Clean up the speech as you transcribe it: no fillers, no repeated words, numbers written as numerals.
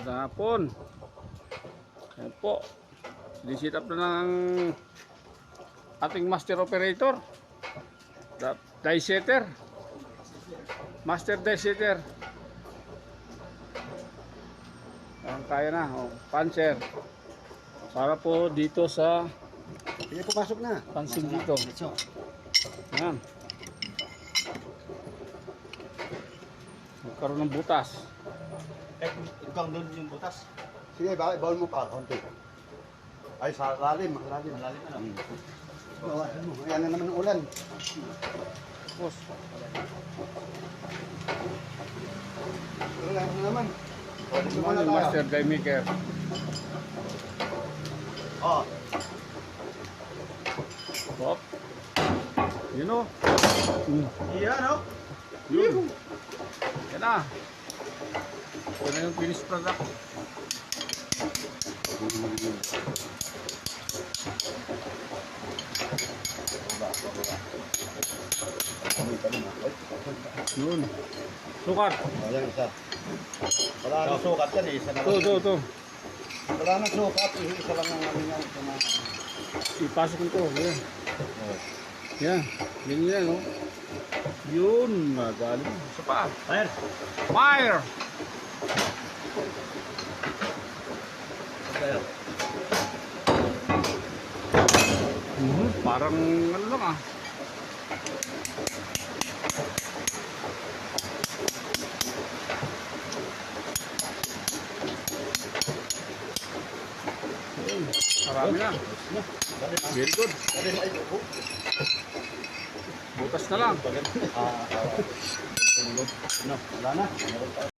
Magandang hapon. Ayan po. Disit up na ng ating master operator. Die setter. Master die setter. Ayan, kaya na. Oh, panser. Para po dito sa Sige, pumasok na. pansing dito. Ayan. Magkaroon ng butas. Ikaw doon yung butas. Sige, bawal mo pa, konti. Ay, sa lalim, malalim. Malalim na lang. Bawasan mo. Ayan na naman ang ulan. Tapos, Ulan na naman. naman yung master die maker. Oh, Hop. Yun o. iya no? Yun. Yan na. Ito na yung finished product. Yun. Sukat. Ayan, isa. Wala nang sukat yan eh. Isa na lang. Ito. Wala na sukat. Isa lang ang namin yan. Ipasok ko ito. Yan. Yan. Yan o. Yun. Magaling. Isa pa. Fire. Fire! Fire. Parang ano lang ah. Ayun, marami na. Very good. Butas na lang. Wala na.